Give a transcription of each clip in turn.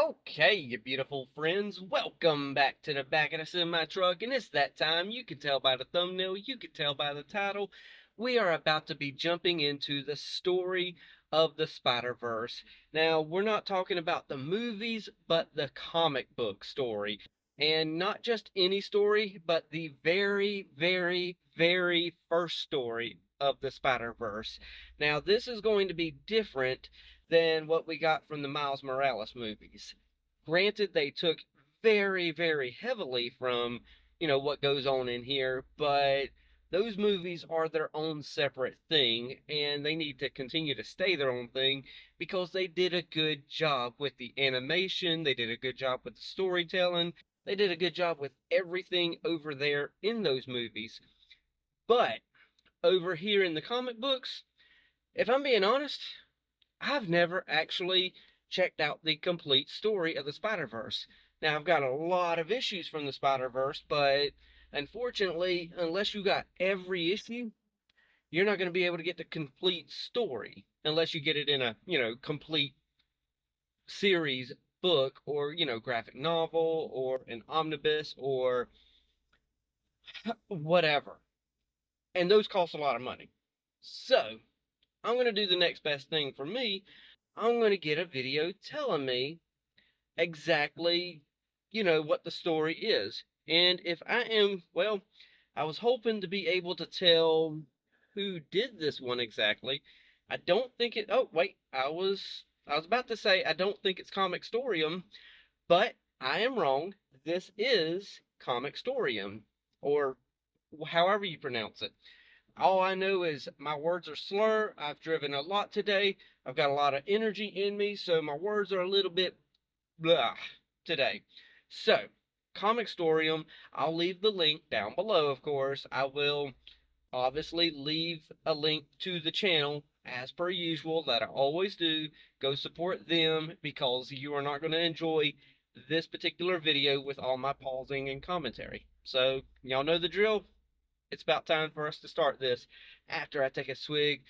Okay, you beautiful friends, welcome back to the back of the semi-truck, and it's that time. You can tell by the thumbnail, you can tell by the title. We are about to be jumping into the story of the Spider-Verse. Now, we're not talking about the movies, but the comic book story. And not just any story, but the very, very, very first story of the Spider-Verse. Now, this is going to be different than what we got from the Miles Morales movies. Granted, they took very, very heavily from, what goes on in here, but those movies are their own separate thing, and they need to continue to stay their own thing because they did a good job with the animation, they did a good job with the storytelling, they did a good job with everything over there in those movies. But over here in the comic books, if I'm being honest, I've never actually checked out the complete story of the Spider-Verse. Now, I've got a lot of issues from the Spider-Verse, but unfortunately, unless you got every issue, you're not going to be able to get the complete story unless you get it in a, complete series book or, graphic novel or an omnibus or whatever. And those cost a lot of money. So, I'm going to do the next best thing for me. I'm going to get a video telling me exactly, what the story is. And if I am, well, I was hoping to be able to tell who did this one exactly. I don't think it, oh, wait, I was about to say I don't think it's Comicstorian, but I am wrong. This is Comicstorian, or however you pronounce it. All I know is my words are slur. I've driven a lot today. I've got a lot of energy in me, so my words are a little bit blah today. So, Comicstorium, I'll leave the link down below, of course. I will obviously leave a link to the channel, as per usual, that I always do. Go support them, because you are not going to enjoy this particular video with all my pausing and commentary. So, y'all know the drill. It's about time for us to start this after I take a swig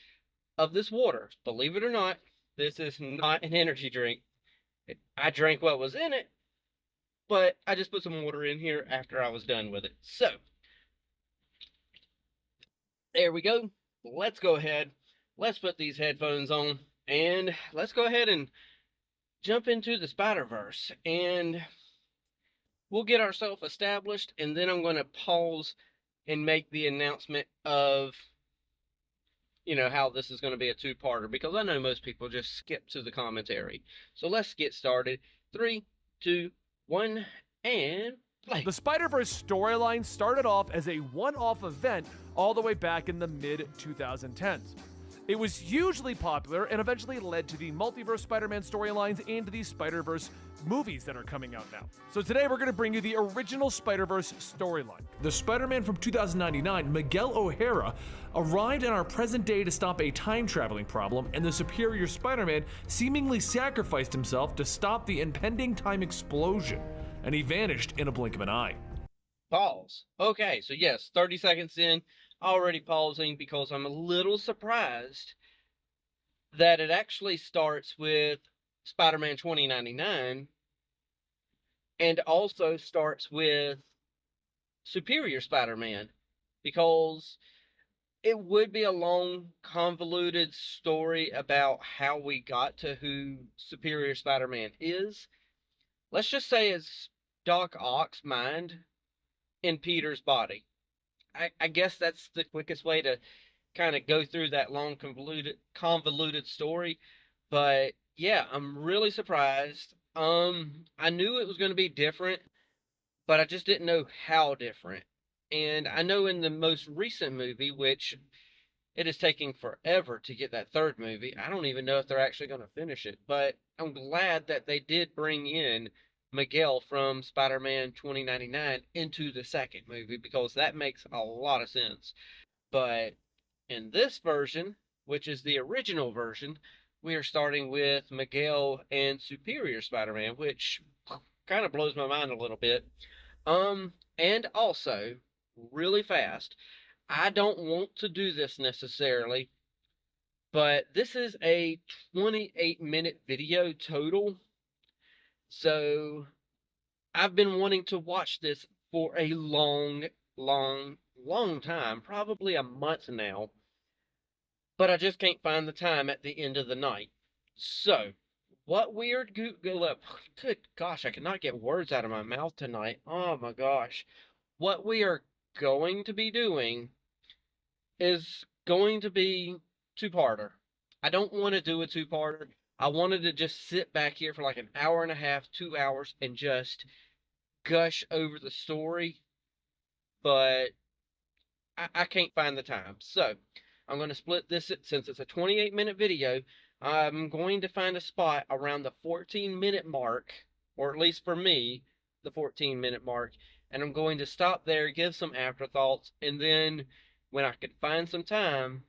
of this water. Believe it or not, this is not an energy drink. I drank what was in it, but I just put some water in here after I was done with it. So, there we go. Let's go ahead. Let's put these headphones on, and let's go ahead and jump into the Spider-Verse. And we'll get ourselves established, and then I'm going to pause and make the announcement of, how this is going to be a two-parter, because I know most people just skip to the commentary. So let's get started. 3, 2, 1, and play. The Spider-Verse storyline started off as a one-off event all the way back in the mid-2010s. It was hugely popular and eventually led to the Multiverse Spider-Man storylines and the Spider-Verse movies that are coming out now. So today we're going to bring you the original Spider-Verse storyline. The Spider-Man from 2099, Miguel O'Hara, arrived in our present day to stop a time-traveling problem, and the superior Spider-Man seemingly sacrificed himself to stop the impending time explosion, and he vanished in a blink of an eye. Pause. Okay, so yes, 30 seconds in, already pausing because I'm a little surprised that it actually starts with Spider-Man 2099 and also starts with Superior Spider-Man, because it would be a long, convoluted story about how we got to who Superior Spider-Man is. Let's just say it's Doc Ock's mind in Peter's body. I guess that's the quickest way to kind of go through that long, convoluted story. But yeah, I'm really surprised. I knew it was going to be different, but I just didn't know how different. And I know in the most recent movie, which it is taking forever to get that third movie, I don't even know if they're actually going to finish it. But I'm glad that they did bring in Miguel from Spider-Man 2099 into the second movie, because that makes a lot of sense. But in this version, which is the original version, we are starting with Miguel and Superior Spider-Man, which kind of blows my mind a little bit. And also, really fast, I don't want to do this necessarily, but this is a 28-minute video total. So I've been wanting to watch this for a long, long, long time, probably a month now, but I just can't find the time at the end of the night. So, what weird good gosh, I cannot get words out of my mouth tonight. Oh my gosh. What we are going to be doing is going to be two-parter. I don't want to do a two-parter. I wanted to just sit back here for like an hour and a half, 2 hours, and just gush over the story, but I can't find the time. So I'm going to split this, since it's a 28-minute video. I'm going to find a spot around the 14-minute mark, or at least for me, the 14-minute mark, and I'm going to stop there, give some afterthoughts, and then when I can find some time,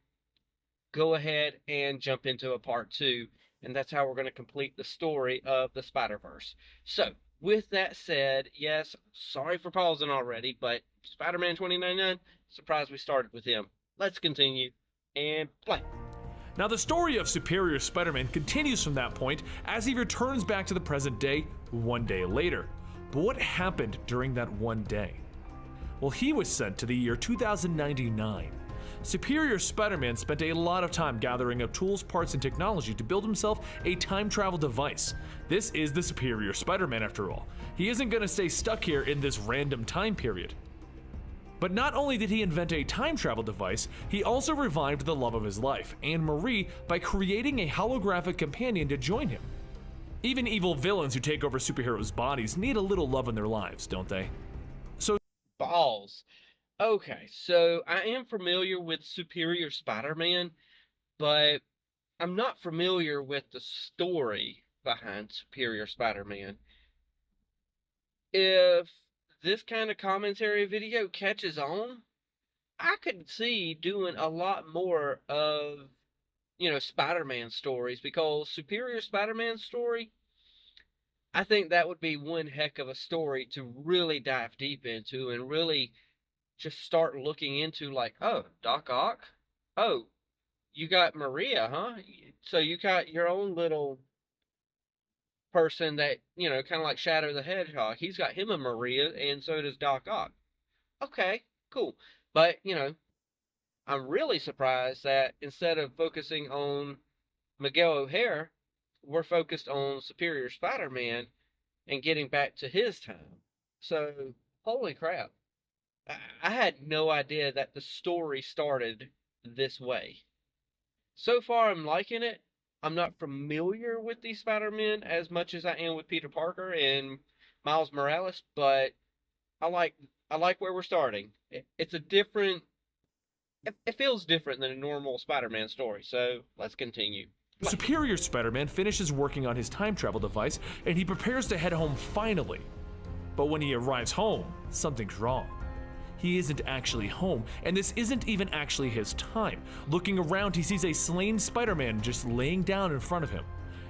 go ahead and jump into a part two, and that's how we're going to complete the story of the Spider-Verse. So, with that said, yes, sorry for pausing already, but Spider-Man 2099, surprised we started with him. Let's continue and play. Now, the story of Superior Spider-Man continues from that point as he returns back to the present day one day later. But what happened during that one day? Well, he was sent to the year 2099. Superior Spider-Man spent a lot of time gathering up tools, parts, and technology to build himself a time travel device. This is the Superior Spider-Man after all. He isn't going to stay stuck here in this random time period. But not only did he invent a time travel device, he also revived the love of his life, Anne Marie, by creating a holographic companion to join him. Even evil villains who take over superheroes' bodies need a little love in their lives, don't they? So, Balls. Okay, so I am familiar with Superior Spider-Man, but I'm not familiar with the story behind Superior Spider-Man. If this kind of commentary video catches on, I could see doing a lot more of, Spider-Man stories, because Superior Spider-Man story, I think that would be one heck of a story to really dive deep into and really just start looking into, like, oh, Doc Ock? Oh, you got Maria, huh? So you got your own little person that, kind of like Shadow the Hedgehog. He's got him a Maria, and so does Doc Ock. Okay, cool. But, I'm really surprised that instead of focusing on Miguel O'Hare, we're focused on Superior Spider-Man and getting back to his time. So, holy crap. I had no idea that the story started this way. So far, I'm liking it. I'm not familiar with these Spider-Men as much as I am with Peter Parker and Miles Morales, but I like where we're starting. It's a different. It feels different than a normal Spider-Man story. So let's continue. Superior Spider-Man finishes working on his time travel device and he prepares to head home finally. But when he arrives home, something's wrong. He isn't actually home, and this isn't even actually his time. Looking around, he sees a slain Spider-Man just laying down in front of him.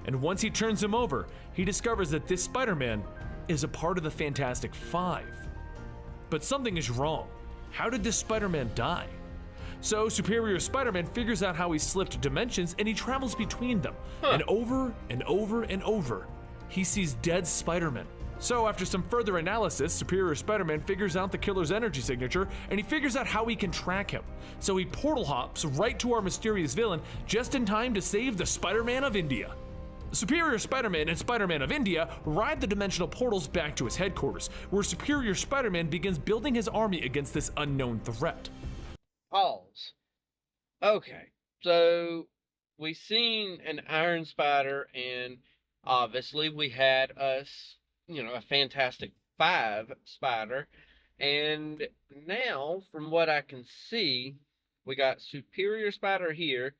And once he turns him over, he discovers that this Spider-Man is a part of the Fantastic Five. But something is wrong. How did this Spider-Man die? So Superior Spider-Man figures out how he slipped dimensions and he travels between them. And over and over and over, he sees dead Spider-Man. So after some further analysis, Superior Spider-Man figures out the killer's energy signature and he figures out how he can track him. So he portal hops right to our mysterious villain just in time to save the Spider-Man of India. Superior Spider-Man and Spider-Man of India ride the dimensional portals back to his headquarters, where Superior Spider-Man begins building his army against this unknown threat. Pause. Okay, so we seen an Iron Spider, and obviously we had us, a Fantastic Five Spider, and now, from what I can see, we got Superior Spider here,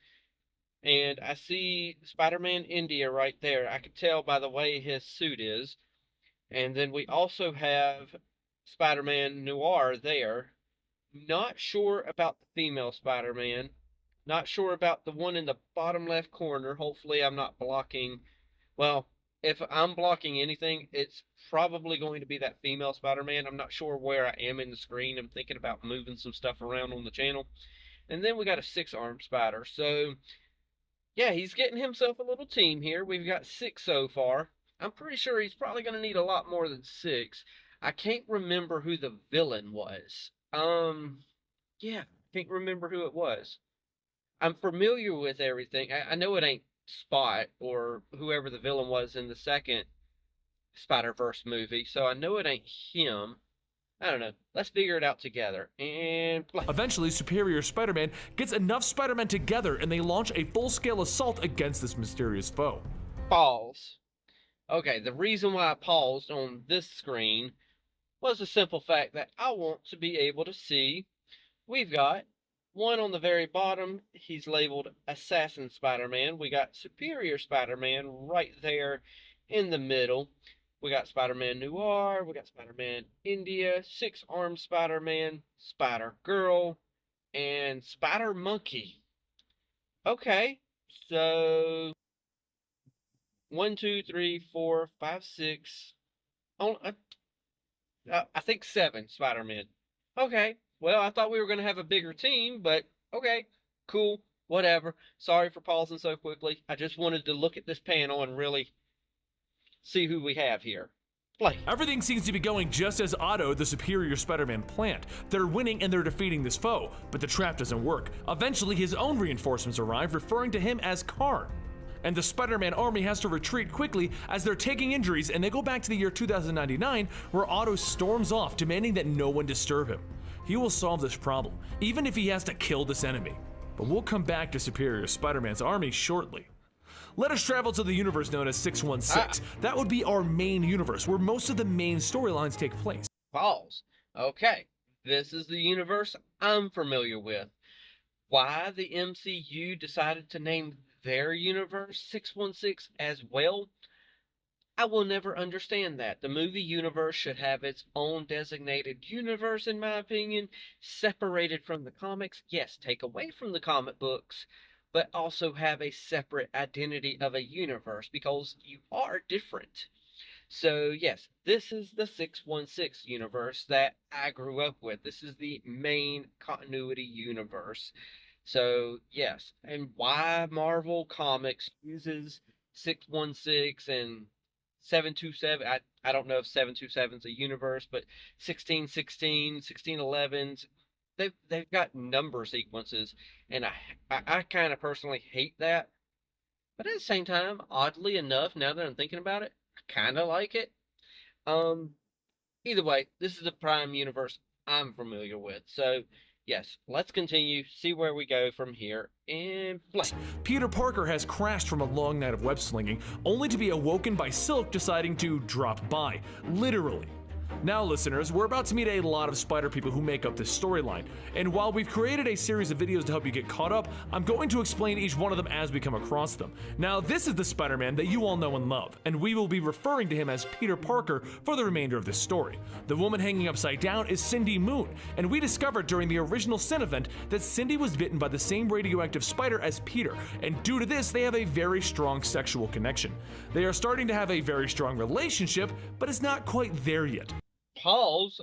and I see Spider-Man India right there. I could tell by the way his suit is. And then we also have Spider-Man Noir there. Not sure about the female Spider-Man. Not sure about the one in the bottom left corner. Hopefully I'm not blocking. Well, if I'm blocking anything, it's probably going to be that female Spider-Man. I'm not sure where I am in the screen. I'm thinking about moving some stuff around on the channel. And then we got a 6-armed spider. So, yeah, he's getting himself a little team here. We've got 6 so far. I'm pretty sure he's probably going to need a lot more than 6. I can't remember who the villain was. Yeah, can't remember who it was. I'm familiar with everything. I know it ain't Spot or whoever the villain was in the second SpiderVerse movie, so I know it ain't him. I don't know. Let's figure it out together. And play. Eventually, Superior Spider-Man gets enough Spider-Men together and they launch a full-scale assault against this mysterious foe. Pause. Okay, the reason why I paused on this screen was the simple fact that I want to be able to see. We've got one on the very bottom. He's labeled Assassin Spider-Man. We got Superior Spider-Man right there in the middle. We got Spider-Man Noir. We got Spider-Man India, Six-Armed Spider-Man, Spider-Girl, and Spider-Monkey. Okay, so 1, 2, 3, 4, 5, 6. Oh, I think 7 Spider-Man. Okay, well, I thought we were going to have a bigger team, but okay, cool, whatever. Sorry for pausing so quickly. I just wanted to look at this panel and really see who we have here. Play. Everything seems to be going just as Otto, the Superior Spider-Man, planned. They're winning and they're defeating this foe, but the trap doesn't work. Eventually, his own reinforcements arrive, referring to him as Karn. And the Spider-Man army has to retreat quickly as they're taking injuries, and they go back to the year 2099, where Otto storms off, demanding that no one disturb him. He will solve this problem, even if he has to kill this enemy. But we'll come back to Superior Spider-Man's army shortly. Let us travel to the universe known as 616. That would be our main universe, where most of the main storylines take place. Pause. Okay, this is the universe I'm familiar with. Why the MCU decided to name their universe 616 as well, I will never understand that. The movie universe should have its own designated universe, in my opinion, separated from the comics. Yes, take away from the comic books, but also have a separate identity of a universe, because you are different. So yes, this is the 616 universe that I grew up with. This is the main continuity universe. So yes, and why Marvel Comics uses 616 and 727, I don't know if 727 is a universe, but 1616, 1611, they've got number sequences, and I kind of personally hate that. But at the same time, oddly enough, now that I'm thinking about it, I kind of like it. Either way, this is the prime universe I'm familiar with. So yes, let's continue, see where we go from here, and play. Peter Parker has crashed from a long night of web slinging, only to be awoken by Silk deciding to drop by, literally. Now, listeners, we're about to meet a lot of Spider people who make up this storyline, and while we've created a series of videos to help you get caught up, I'm going to explain each one of them as we come across them. Now, this is the Spider-Man that you all know and love, and we will be referring to him as Peter Parker for the remainder of this story. The woman hanging upside down is Cindy Moon, and we discovered during the original Sin event that Cindy was bitten by the same radioactive spider as Peter, and due to this, they have a very strong sexual connection. They are starting to have a very strong relationship, but it's not quite there yet. Pause.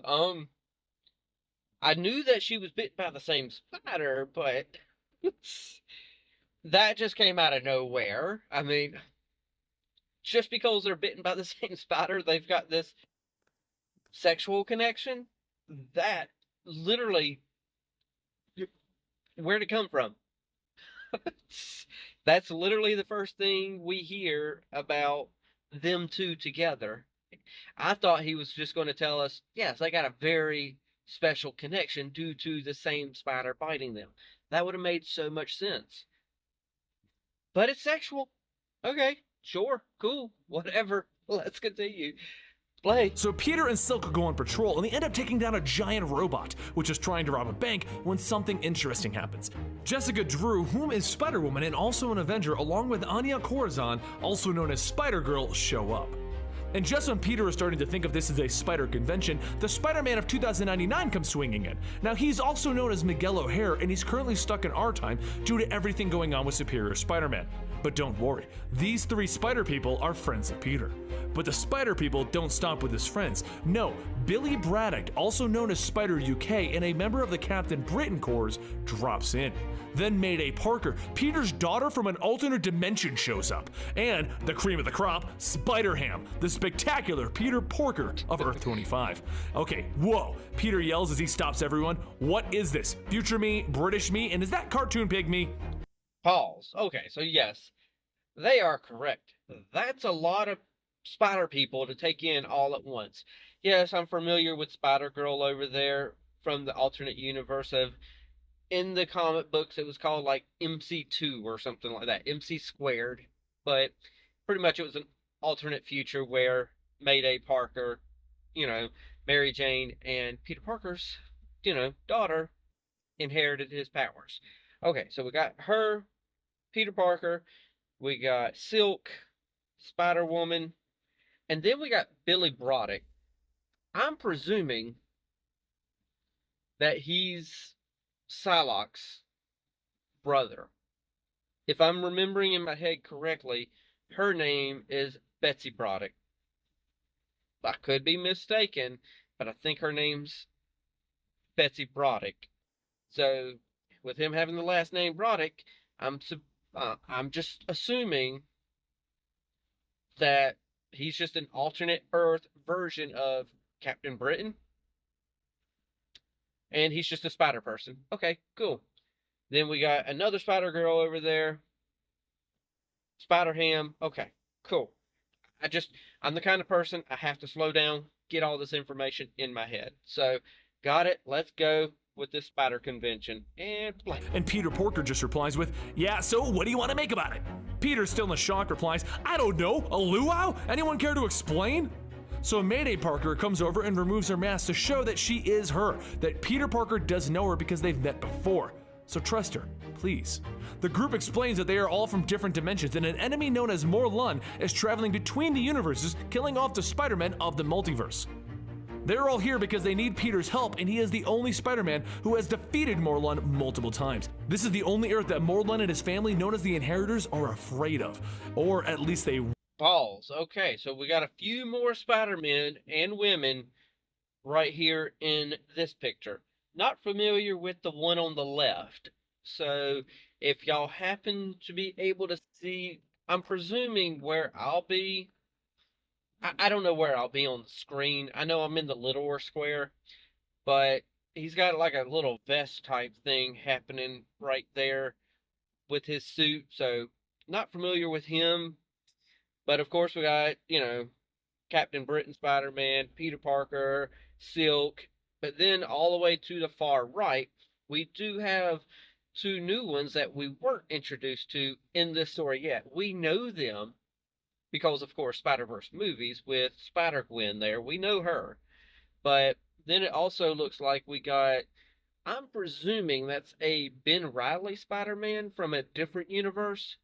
I knew that she was bitten by the same spider, but that just came out of nowhere. I mean, just because they're bitten by the same spider, they've got this sexual connection? That literally, where'd it come from? That's literally the first thing we hear about them two together. I thought he was just going to tell us, yes, they got a very special connection due to the same spider biting them. That would have made so much sense. But it's sexual. Okay, sure, cool, whatever. Let's continue. Play. So Peter and Silk go on patrol, and they end up taking down a giant robot, which is trying to rob a bank when something interesting happens. Jessica Drew, whom is Spider-Woman and also an Avenger, along with Anya Corazon, also known as Spider-Girl, show up. And just when Peter is starting to think of this as a spider convention, the Spider-Man of 2099 comes swinging in. Now, he's also known as Miguel O'Hare, and he's currently stuck in our time due to everything going on with Superior Spider-Man. But don't worry, these three spider people are friends of Peter. But the Spider People don't stop with his friends. No, Billy Braddock, also known as Spider UK and a member of the Captain Britain Corps, drops in. Then Mayday Parker, Peter's daughter from an alternate dimension, shows up. And the cream of the crop, Spider-Ham, the spectacular Peter Porker of Earth 25. Okay, whoa, Peter yells as he stops everyone. What is this? Future me, British me, and is that cartoon pig me? Pause. Okay, so yes, they are correct. That's a lot of Spider People to take in all at once. Yes, I'm familiar with Spider-Girl over there from the alternate universe of, in the comic books, it was called like MC2 or something like that, MC squared. But pretty much it was an alternate future where Mayday Parker, Mary Jane, and Peter Parker's, daughter inherited his powers. Okay, so we got her, Peter Parker, we got Silk, Spider-Woman, and then we got Billy Braddock. I'm presuming that he's Psylocke's brother. If I'm remembering in my head correctly, her name is Betsy Braddock. I could be mistaken, but I think her name's Betsy Braddock. So, with him having the last name Braddock, I'm just assuming that he's just an alternate Earth version of Captain Britain. And he's just a spider person. Okay, cool. Then we got another Spider-Girl over there. Spider-Ham. Okay, cool. I'm the kind of person, I have to slow down, get all this information in my head. So, got it. Let's go with this spider convention. And blank. And Peter Porker just replies with, yeah, so what do you want to make about it? Peter, still in shock, replies, I don't know, a luau? Anyone care to explain? So Mayday Parker comes over and removes her mask to show that she is her, that Peter Parker does know her because they've met before. So trust her, please. The group explains that they are all from different dimensions and an enemy known as Morlun is traveling between the universes, killing off the Spider-Men of the multiverse. They're all here because they need Peter's help, and he is the only Spider-Man who has defeated Morlun multiple times. This is the only Earth that Morlun and his family, known as the Inheritors, are afraid of. Or at least they... Balls. Okay, so we got a few more Spider-Men and women right here in this picture. Not familiar with the one on the left. So if y'all happen to be able to see, I'm presuming where I'll be. I don't know where I'll be on the screen. I know I'm in the littler square, but he's got like a little vest type thing happening right there with his suit. So not familiar with him. But of course we got, Captain Britain, Spider-Man, Peter Parker, Silk. But then all the way to the far right, we do have two new ones that we weren't introduced to in this story yet. We know them because, of course, SpiderVerse movies with Spider-Gwen there. We know her. But then it also looks like we got, I'm presuming that's a Ben Reilly Spider-Man from a different universe.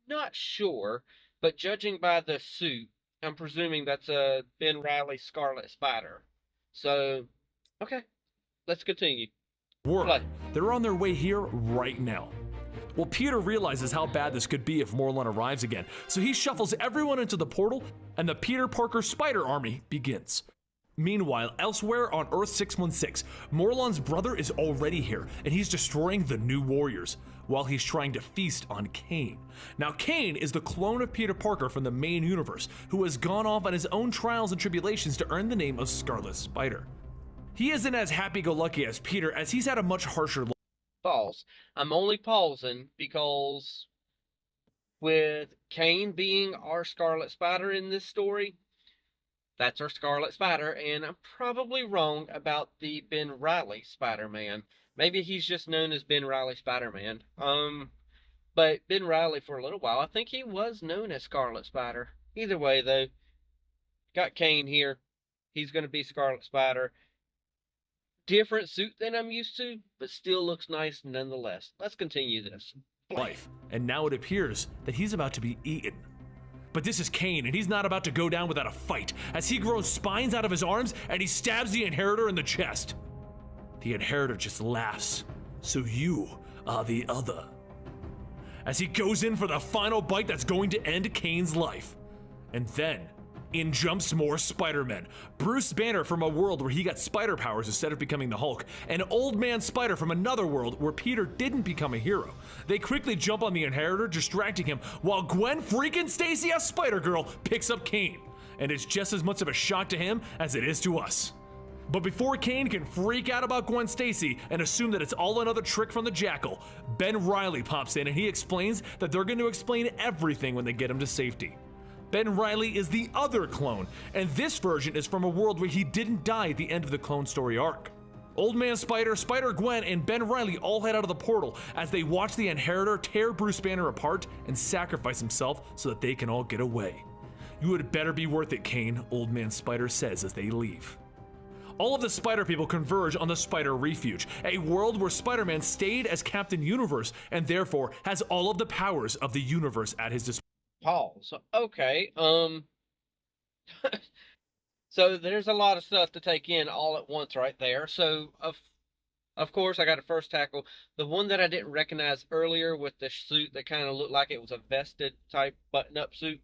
Not sure. But judging by the suit, I'm presuming that's a Ben Reilly Scarlet Spider. So, okay, let's continue. They're on their way here right now. Well, Peter realizes how bad this could be if Morlun arrives again, so he shuffles everyone into the portal, and the Peter Parker Spider Army begins. Meanwhile, elsewhere on Earth 616, Morlun's brother is already here, and he's destroying the New Warriors, while he's trying to feast on Kane. Now, Kane is the clone of Peter Parker from the main universe, who has gone off on his own trials and tribulations to earn the name of Scarlet Spider. He isn't as happy-go-lucky as Peter, as he's had a much harsher life. Pause. I'm only pausing because with Kane being our Scarlet Spider in this story, that's our Scarlet Spider, and I'm probably wrong about the Ben Reilly Spider-Man. Maybe he's just known as Ben Reilly Spider-Man. But Ben Reilly for a little while, I think he was known as Scarlet Spider. Either way, though, got Kane here. He's going to be Scarlet Spider. Different suit than I'm used to, but still looks nice nonetheless. Let's continue this. And now it appears that he's about to be eaten. But this is Kane, and he's not about to go down without a fight, as he grows spines out of his arms and he stabs the Inheritor in the chest. The Inheritor just laughs. So you are the other. As he goes in for the final bite that's going to end Kane's life. And then In jumps more Spider-Men. Bruce Banner from a world where he got spider powers instead of becoming the Hulk, and Old Man Spider from another world where Peter didn't become a hero. They quickly jump on the Inheritor, distracting him, while Gwen freaking Stacy as Spider-Girl picks up Kane. And it's just as much of a shock to him as it is to us. But before Kane can freak out about Gwen Stacy and assume that it's all another trick from the Jackal, Ben Reilly pops in and he explains that they're going to explain everything when they get him to safety. Ben Reilly is the other clone, and this version is from a world where he didn't die at the end of the Clone Story arc. Old Man Spider, Spider-Gwen, and Ben Reilly all head out of the portal as they watch the Inheritor tear Bruce Banner apart and sacrifice himself so that they can all get away. You had better be worth it, Kane, Old Man Spider says as they leave. All of the Spider People converge on the Spider Refuge, a world where Spider-Man stayed as Captain Universe and therefore has all of the powers of the universe at his disposal. Pause. Okay. So there's a lot of stuff to take in all at once right there. So of course I got to first tackle the one that I didn't recognize earlier with the suit that kind of looked like it was a vested type button-up suit.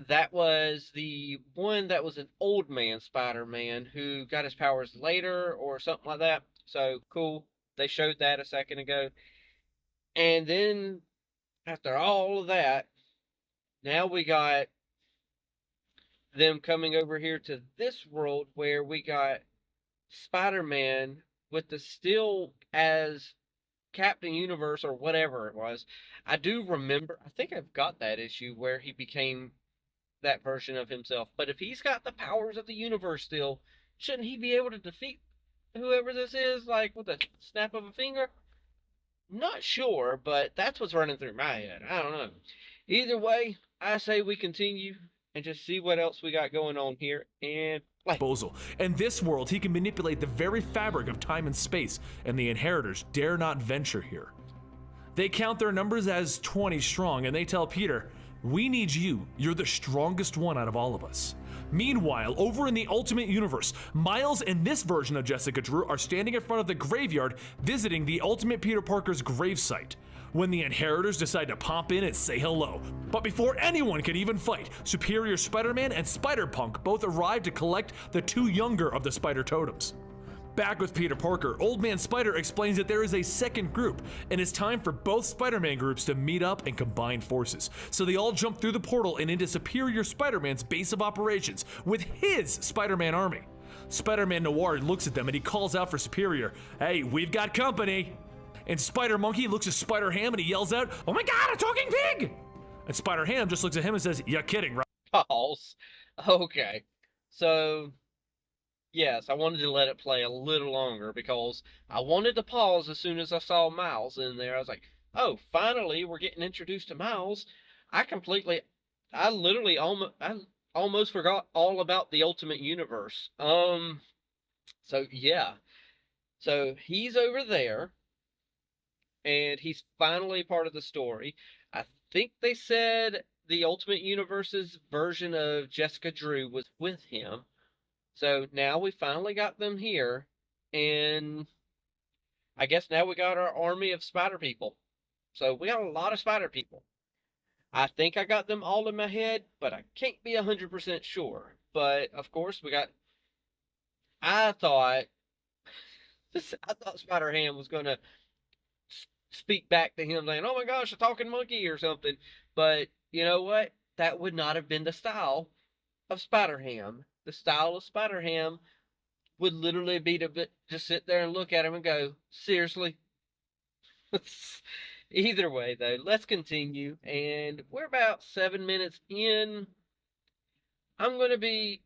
That was the one that was an old man Spider-Man who got his powers later or something like that. So cool. They showed that a second ago. And then after all of that, now we got them coming over here to this world where we got Spider-Man with the still as Captain Universe or whatever it was. I do remember, I think I've got that issue where he became that version of himself. But if he's got the powers of the universe still, shouldn't he be able to defeat whoever this is, like with a snap of a finger? Not sure, but that's what's running through my head. I don't know. Either way, I say we continue and just see what else we got going on here and play. Disposal. In this world, he can manipulate the very fabric of time and space, and the Inheritors dare not venture here. They count their numbers as 20 strong, and they tell Peter, "We need you. You're the strongest one out of all of us." Meanwhile, over in the Ultimate Universe, Miles and this version of Jessica Drew are standing in front of the graveyard visiting the Ultimate Peter Parker's gravesite, when the Inheritors decide to pop in and say hello. But before anyone can even fight, Superior Spider-Man and Spider-Punk both arrive to collect the two younger of the Spider Totems. Back with Peter Parker, Old Man Spider explains that there is a second group, and it's time for both Spider-Man groups to meet up and combine forces. So they all jump through the portal and into Superior Spider-Man's base of operations with his Spider-Man army. Spider-Man Noir looks at them and he calls out for Superior, "Hey, we've got company!" And Spider-Monkey looks at Spider-Ham and he yells out, "Oh my god, a talking pig!" And Spider-Ham just looks at him and says, "You're kidding, right?" Pause. Okay. So, yes, I wanted to let it play a little longer because I wanted to pause as soon as I saw Miles in there. I was like, oh, finally we're getting introduced to Miles. I literally almost forgot all about the Ultimate Universe. So yeah. So he's over there. And he's finally part of the story. I think they said the Ultimate Universe's version of Jessica Drew was with him. So now we finally got them here. And I guess now we got our army of spider people. So we got a lot of spider people. I think I got them all in my head, but I can't be 100% sure. But of course I thought Spider-Ham was going to speak back to him saying, "Oh my gosh, a talking monkey" or something. But you know what? That would not have been the style of Spider-Ham. The style of Spider-Ham would literally be to just sit there and look at him and go, "Seriously?" Either way, though, let's continue. And we're about 7 minutes in. I'm going to be,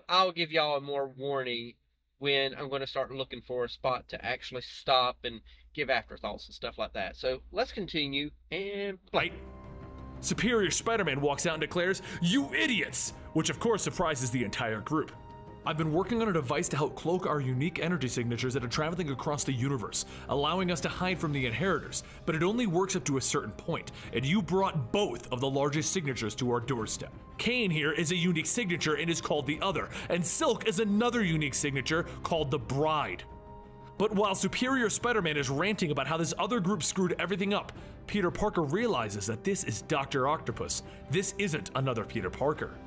I'll give y'all a more warning when I'm going to start looking for a spot to actually stop and give afterthoughts and stuff like that. So let's continue and play. Superior Spider-Man walks out and declares, "You idiots!" which of course surprises the entire group. "I've been working on a device to help cloak our unique energy signatures that are traveling across the universe, allowing us to hide from the Inheritors, but it only works up to a certain point, and you brought both of the largest signatures to our doorstep. Kane here is a unique signature and is called the Other, and Silk is another unique signature called the Bride." But while Superior Spider-Man is ranting about how this other group screwed everything up, Peter Parker realizes that this is Dr. Octopus. This isn't another Peter Parker.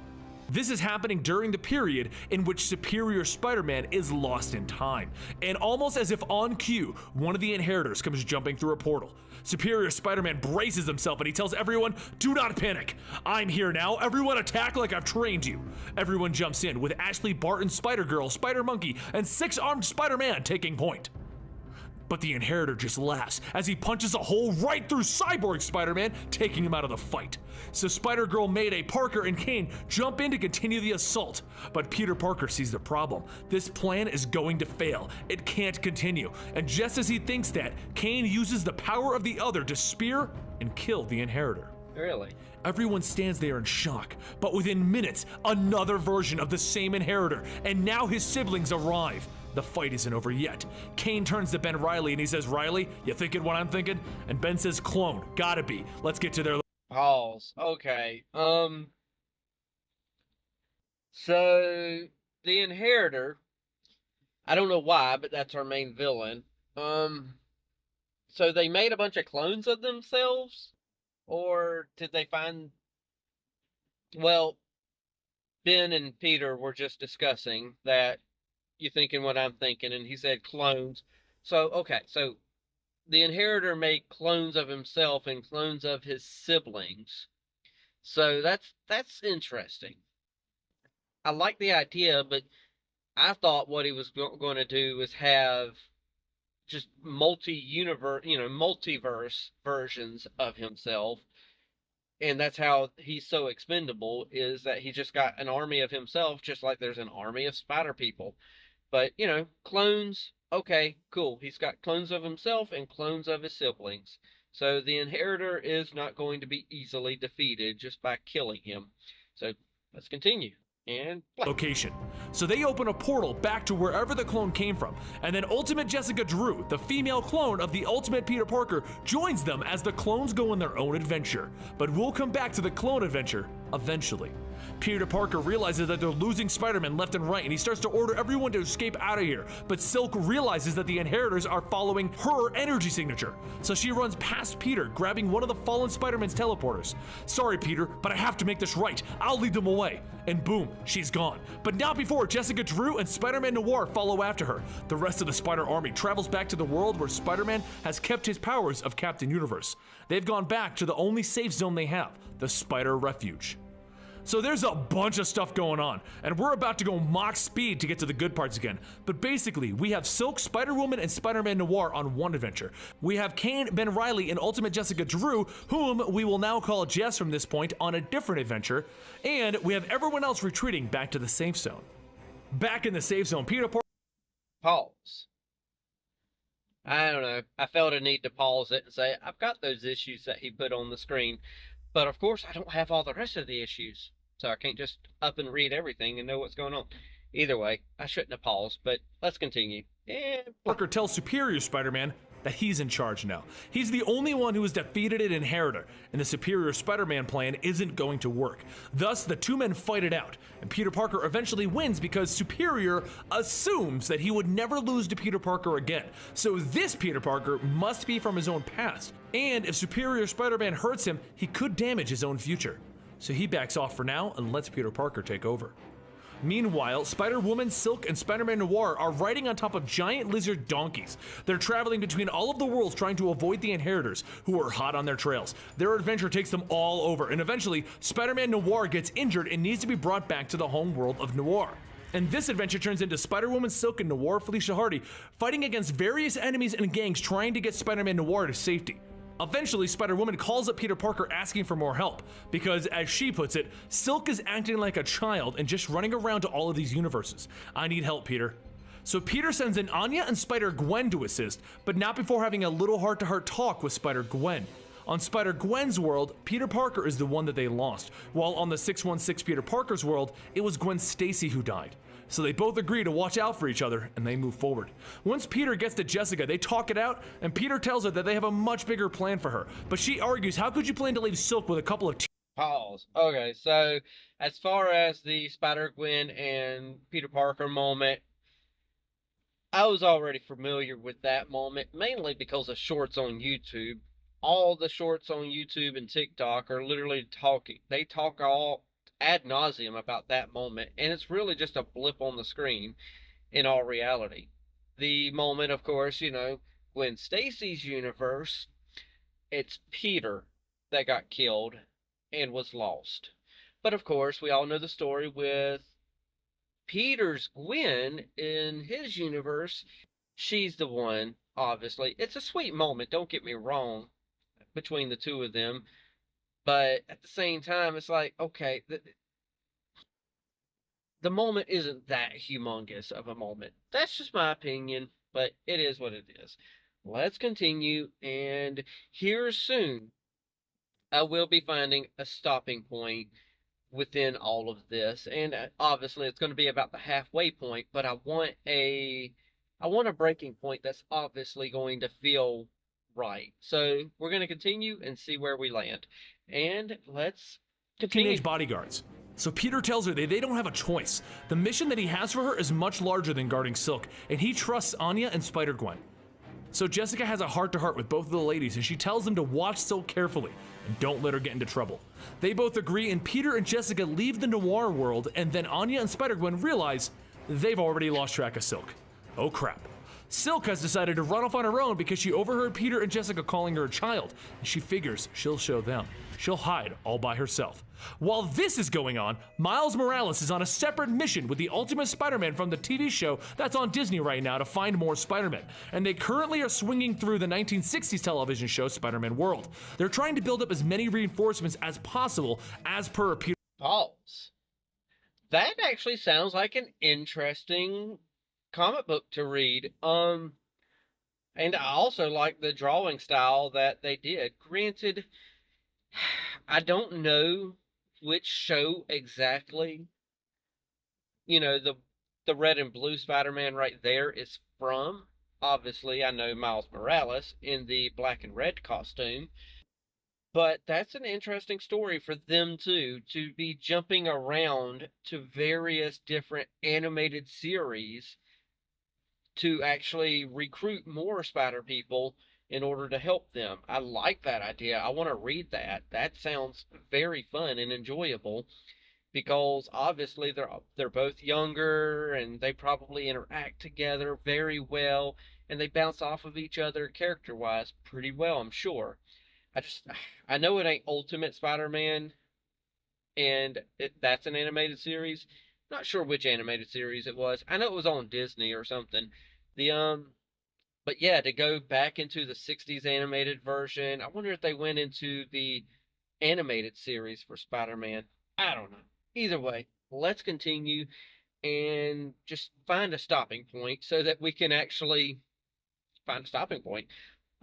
This is happening during the period in which Superior Spider-Man is lost in time. And almost as if on cue, one of the Inheritors comes jumping through a portal. Superior Spider-Man braces himself and he tells everyone, "Do not panic. I'm here now. Everyone attack like I've trained you." Everyone jumps in, with Ashley Barton, Spider-Girl, Spider-Monkey, and six-armed Spider-Man taking point. But the Inheritor just laughs as he punches a hole right through Cyborg Spider-Man, taking him out of the fight. So Spider-Girl, Mayday, Parker, and Kane jump in to continue the assault. But Peter Parker sees the problem. This plan is going to fail. It can't continue. And just as he thinks that, Kane uses the power of the other to spear and kill the Inheritor. Really? Everyone stands there in shock, but within minutes, another version of the same Inheritor, and now his siblings arrive. The fight isn't over yet. Kane turns to Ben Reilly and he says, "Riley, you thinking what I'm thinking?" And Ben says, "Clone, gotta be. Let's get to their..." Pause. Okay. So the Inheritor, I don't know why, but that's our main villain. So they made a bunch of clones of themselves? Or did they find... Well, Ben and Peter were just discussing that you thinking what I'm thinking, and he said clones. So, okay, so the Inheritor made clones of himself and clones of his siblings. So that's interesting. I like the idea, but I thought what he was going to do was have just multi-universe, multiverse versions of himself. And that's how he's so expendable, is that he just got an army of himself, just like there's an army of spider people. But, clones, okay, cool. He's got clones of himself and clones of his siblings. So the Inheritor is not going to be easily defeated just by killing him. So let's continue. And location. So they open a portal back to wherever the clone came from, and then Ultimate Jessica Drew, the female clone of the Ultimate Peter Parker, joins them as the clones go on their own adventure. But we'll come back to the clone adventure eventually. Peter Parker realizes that they're losing Spider-Man left and right, and he starts to order everyone to escape out of here. But Silk realizes that the Inheritors are following her energy signature, so she runs past Peter, grabbing one of the fallen Spider-Man's teleporters. "Sorry, Peter, but I have to make this right. I'll lead them away." And boom, she's gone. But not before Jessica Drew and Spider-Man Noir follow after her. The rest of the Spider Army travels back to the world where Spider-Man has kept his powers of Captain Universe. They've gone back to the only safe zone they have, the Spider Refuge. So there's a bunch of stuff going on, and we're about to go Mach speed to get to the good parts again. But basically, we have Silk, Spider-Woman, and Spider-Man Noir on one adventure. We have Kane, Ben Reilly, and Ultimate Jessica Drew, whom we will now call Jess from this point, on a different adventure. And we have everyone else retreating back to the safe zone. Back in the safe zone, Peter Parker... Pause. I don't know. I felt a need to pause it and say, I've got those issues that he put on the screen. But of course, I don't have all the rest of the issues, so I can't just up and read everything and know what's going on. Either way, I shouldn't have paused, but let's continue. Parker tells Superior Spider-Man that he's in charge now. He's the only one who has defeated an Inheritor, and the Superior Spider-Man plan isn't going to work. Thus, the two men fight it out, and Peter Parker eventually wins because Superior assumes that he would never lose to Peter Parker again. So this Peter Parker must be from his own past, and if Superior Spider-Man hurts him, he could damage his own future. So he backs off for now and lets Peter Parker take over. Meanwhile, Spider-Woman, Silk, and Spider-Man Noir are riding on top of giant lizard donkeys. They're traveling between all of the worlds trying to avoid the Inheritors, who are hot on their trails. Their adventure takes them all over, and eventually, Spider-Man Noir gets injured and needs to be brought back to the home world of Noir. And this adventure turns into Spider-Woman, Silk, and Noir Felicia Hardy fighting against various enemies and gangs trying to get Spider-Man Noir to safety. Eventually, Spider-Woman calls up Peter Parker asking for more help, because, as she puts it, Silk is acting like a child and just running around to all of these universes. "I need help, Peter." So Peter sends in Anya and Spider-Gwen to assist, but not before having a little heart-to-heart talk with Spider-Gwen. On Spider-Gwen's world, Peter Parker is the one that they lost, while on the 616 Peter Parker's world, it was Gwen Stacy who died. So they both agree to watch out for each other, and they move forward. Once Peter gets to Jessica, they talk it out, and Peter tells her that they have a much bigger plan for her. But she argues, how could you plan to leave Silk with a couple of... Pause. Okay, so as far as the Spider-Gwen and Peter Parker moment, I was already familiar with that moment, mainly because of shorts on YouTube. All the shorts on YouTube and TikTok are literally talking. They talk all ad nauseum about that moment, and it's really just a blip on the screen in all reality. The moment, of course, when Stacy's universe, it's Peter that got killed and was lost. But of course, we all know the story with Peter's Gwen in his universe. She's the one, obviously. It's a sweet moment, don't get me wrong, between the two of them. But at the same time, it's like, okay, the moment isn't that humongous of a moment. That's just my opinion, but it is what it is. Let's continue, and here soon, I will be finding a stopping point within all of this, and obviously it's going to be about the halfway point, but I want a breaking point that's obviously going to feel right. So we're going to continue and see where we land, and let's continue. Teenage bodyguards. So Peter tells her they don't have a choice. The mission that he has for her is much larger than guarding Silk, and he trusts Anya and Spider-Gwen. So Jessica has a heart-to-heart with both of the ladies, and she tells them to watch Silk carefully and don't let her get into trouble. They both agree, and Peter and Jessica leave the noir world, and then Anya and Spider-Gwen realize they've already lost track of Silk. Oh crap. Silk has decided to run off on her own because she overheard Peter and Jessica calling her a child, and she figures she'll show them. She'll hide all by herself. While this is going on, Miles Morales is on a separate mission with the Ultimate Spider-Man from the TV show that's on Disney right now to find more Spider-Man, and they currently are swinging through the 1960s television show Spider-Man World. They're trying to build up as many reinforcements as possible as per Peter. Pause. That actually sounds like an interesting comic book to read. And I also like the drawing style that they did. Granted, I don't know which show exactly, the red and blue Spider-Man right there is from. Obviously, I know Miles Morales in the black and red costume. But that's an interesting story for them too, to be jumping around to various different animated series to actually recruit more spider people in order to help them. I like that idea. I want to read that. That sounds very fun and enjoyable because obviously they're both younger and they probably interact together very well and they bounce off of each other character-wise pretty well, I'm sure. I know it ain't Ultimate Spider-Man and that's an animated series. Not sure which animated series it was. I know it was on Disney or something. But yeah, to go back into the 60s animated version, I wonder if they went into the animated series for Spider-Man. I don't know. Either way, let's continue and just find a stopping point so that we can actually find a stopping point.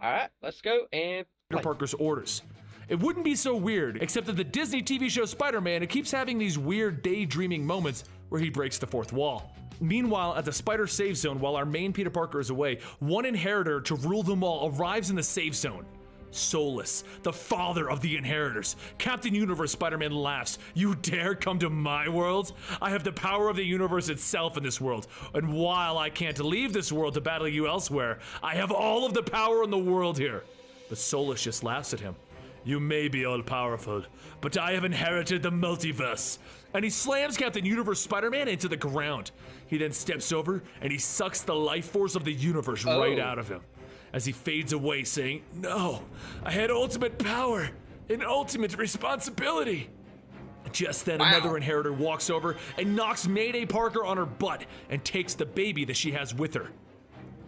All right, let's go and Peter Parker's orders. It wouldn't be so weird, except that the Disney TV show Spider-Man, it keeps having these weird daydreaming moments where he breaks the fourth wall. Meanwhile, at the Spider Safe Zone, while our main Peter Parker is away, one inheritor to rule them all arrives in the safe zone. Solus, the father of the inheritors. Captain Universe Spider-Man laughs. You dare come to my world? I have the power of the universe itself in this world, and while I can't leave this world to battle you elsewhere, I have all of the power in the world here. But Solus just laughs at him. You may be all-powerful, but I have inherited the multiverse. And he slams Captain Universe Spider-Man into the ground. He then steps over and he sucks the life force of the universe right out of him. As he fades away saying, no, I had ultimate power and ultimate responsibility. Just then another inheritor walks over and knocks Mayday Parker on her butt and takes the baby that she has with her.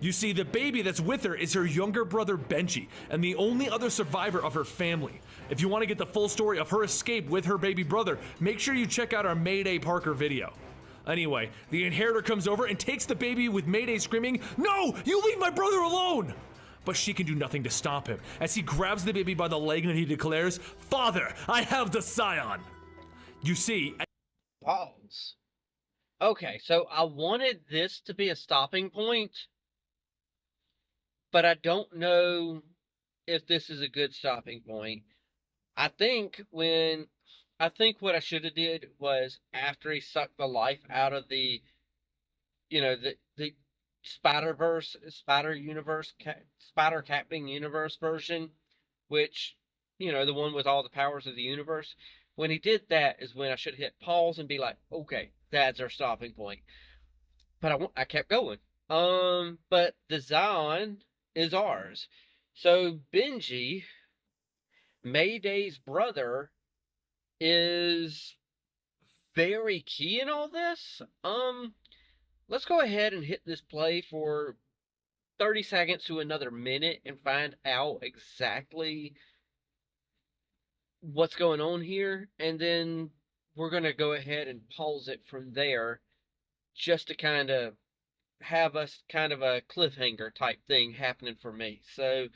You see, the baby that's with her is her younger brother Benji, and the only other survivor of her family. If you want to get the full story of her escape with her baby brother, make sure you check out our Mayday Parker video. Anyway, the inheritor comes over and takes the baby with Mayday screaming, no, you leave my brother alone! But she can do nothing to stop him, as he grabs the baby by the leg and he declares, Father, I have the scion! You see... Pause. Okay, so I wanted this to be a stopping point, but I don't know if this is a good stopping point. I think what I should have did was after he sucked the life out of the SpiderVerse, Spider Captain Universe version, which, the one with all the powers of the universe. When he did that is when I should hit pause and be like, okay, that's our stopping point. But I kept going. But the Zion is ours. So Benji, Mayday's brother, is very key in all this. Let's go ahead and hit this play for 30 seconds to another minute and find out exactly what's going on here, and then we're going to go ahead and pause it from there just to kind of have us kind of a cliffhanger type thing happening for me. So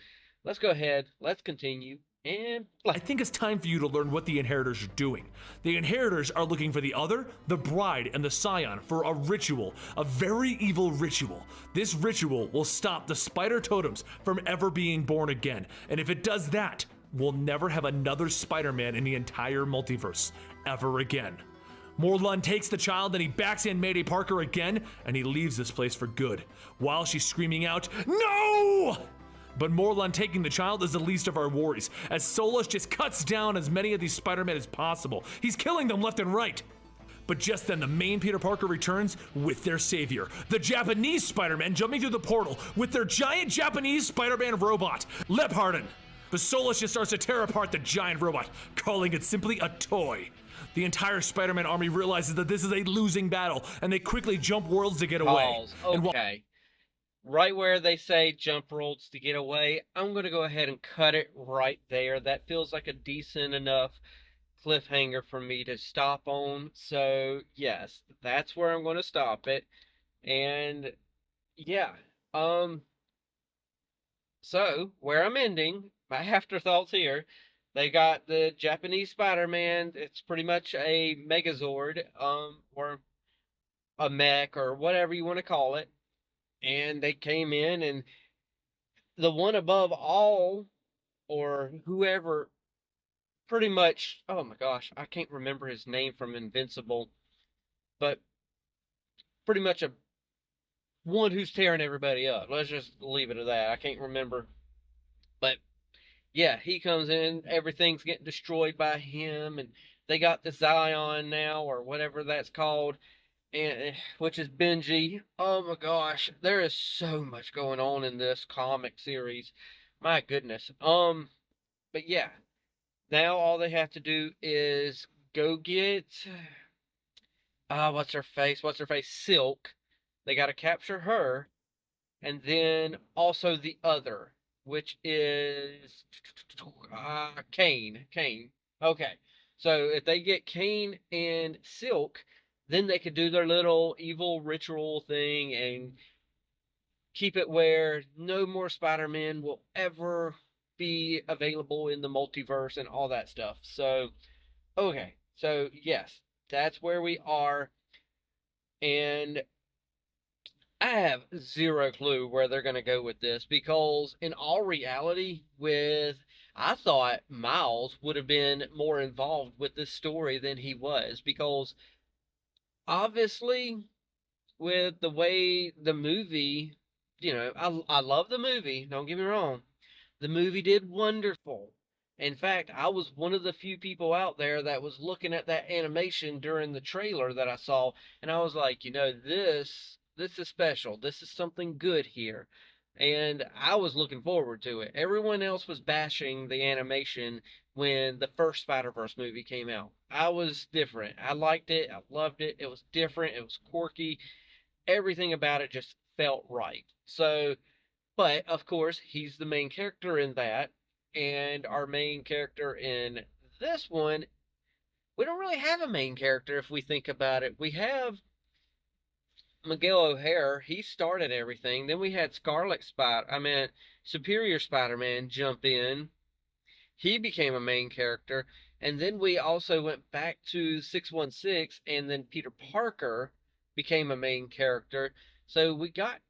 let's go ahead, let's continue, and I think it's time for you to learn what the Inheritors are doing. The Inheritors are looking for the Other, the Bride, and the Scion for a ritual, a very evil ritual. This ritual will stop the Spider Totems from ever being born again, and if it does that, we'll never have another Spider-Man in the entire multiverse, ever again. Morlun takes the child and he backs in Mayday Parker again, and he leaves this place for good, while she's screaming out, "No!" But Morlun taking the child is the least of our worries, as Solus just cuts down as many of these Spider-Men as possible. He's killing them left and right. But just then the main Peter Parker returns with their savior, the Japanese Spider-Man jumping through the portal with their giant Japanese Spider-Man robot, Leopardon. But Solus just starts to tear apart the giant robot, calling it simply a toy. The entire Spider-Man army realizes that this is a losing battle, and they quickly jump worlds to get away. Okay. Right where they say jump worlds to get away, I'm going to go ahead and cut it right there. That feels like a decent enough cliffhanger for me to stop on. So, yes, that's where I'm going to stop it. And, yeah. So, where I'm ending, my afterthoughts here, they got the Japanese Spider-Man. It's pretty much a Megazord, or a mech, or whatever you want to call it. And they came in, and the one above all, or whoever, pretty much, oh my gosh, I can't remember his name from Invincible, but pretty much a one who's tearing everybody up. Let's just leave it at that. I can't remember. But yeah, he comes in, everything's getting destroyed by him, and they got the Zion now, or whatever that's called, and which is Benji. Oh my gosh, there is so much going on in this comic series. My goodness. But yeah, now all they have to do is go get what's her face? What's her face? Silk. They got to capture her, and then also the other, which is Kane. Kane. Okay. So if they get Kane and Silk, then they could do their little evil ritual thing and keep it where no more Spider-Man will ever be available in the multiverse and all that stuff. So, okay. So, yes, that's where we are. And I have zero clue where they're going to go with this, because in all reality, I thought Miles would have been more involved with this story than he was, because obviously with the way the movie, I love the movie, don't get me wrong. The movie did wonderful. In fact, I was one of the few people out there that was looking at that animation during the trailer that I saw, and I was like, this is special. This is something good here. And I was looking forward to it. Everyone else was bashing the animation when the first Spider-Verse movie came out. I was different. I liked it. I loved it. It was different. It was quirky. Everything about it just felt right. So, but of course, he's the main character in that. And our main character in this one, we don't really have a main character if we think about it. We have Miguel O'Hare. He started everything. Then we had Superior Spider-Man jump in. He became a main character. And then we also went back to 616, and then Peter Parker became a main character. So we got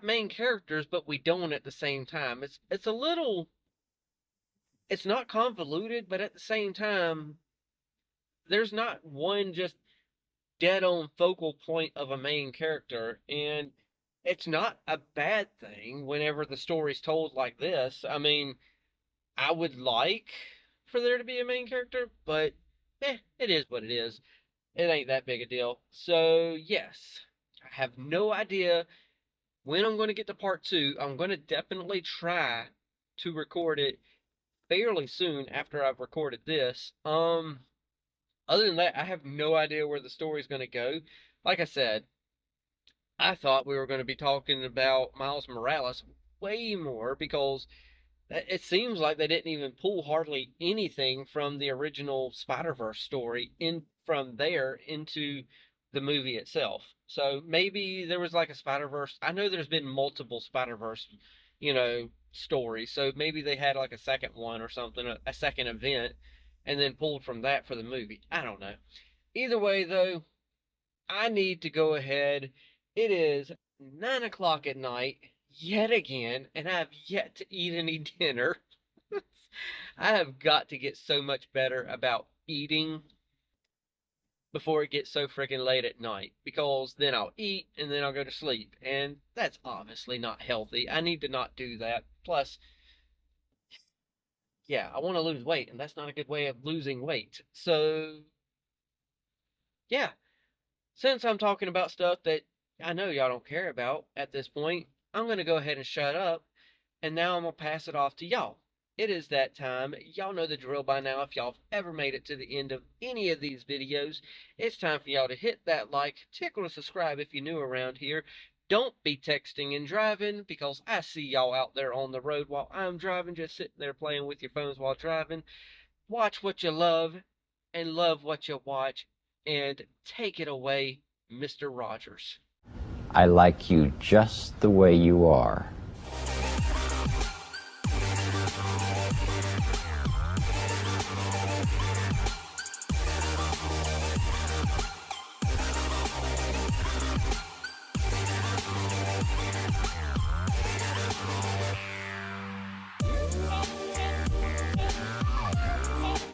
main characters, but we don't at the same time. It's a little, it's not convoluted, but at the same time, there's not one just dead on focal point of a main character, and it's not a bad thing whenever the story's told like this. I mean, I would like for there to be a main character, but it is what it is. It ain't that big a deal. So, yes, I have no idea when I'm going to get to part two. I'm going to definitely try to record it fairly soon after I've recorded this. Other than that, I have no idea where the story's going to go. Like I said, I thought we were going to be talking about Miles Morales way more because it seems like they didn't even pull hardly anything from the original Spider-Verse story in from there into the movie itself. So maybe there was like a Spider-Verse. I know there's been multiple Spider-Verse, stories. So maybe they had like a second one or something, a second event, and then pulled from that for the movie. I don't know. Either way, though, I need to go ahead. It is 9 o'clock at night yet again, and I have yet to eat any dinner. I have got to get so much better about eating before it gets so freaking late at night because then I'll eat and then I'll go to sleep, and that's obviously not healthy. I need to not do that. Plus, yeah, I want to lose weight, and that's not a good way of losing weight. So, yeah, since I'm talking about stuff that I know y'all don't care about at this point, I'm going to go ahead and shut up, and now I'm going to pass it off to y'all. It is that time. Y'all know the drill by now. If y'all have ever made it to the end of any of these videos, it's time for y'all to hit that like, tickle to subscribe if you're new around here. Don't be texting and driving because I see y'all out there on the road while I'm driving, just sitting there playing with your phones while driving. Watch what you love and love what you watch, and take it away, Mr. Rogers. I like you just the way you are.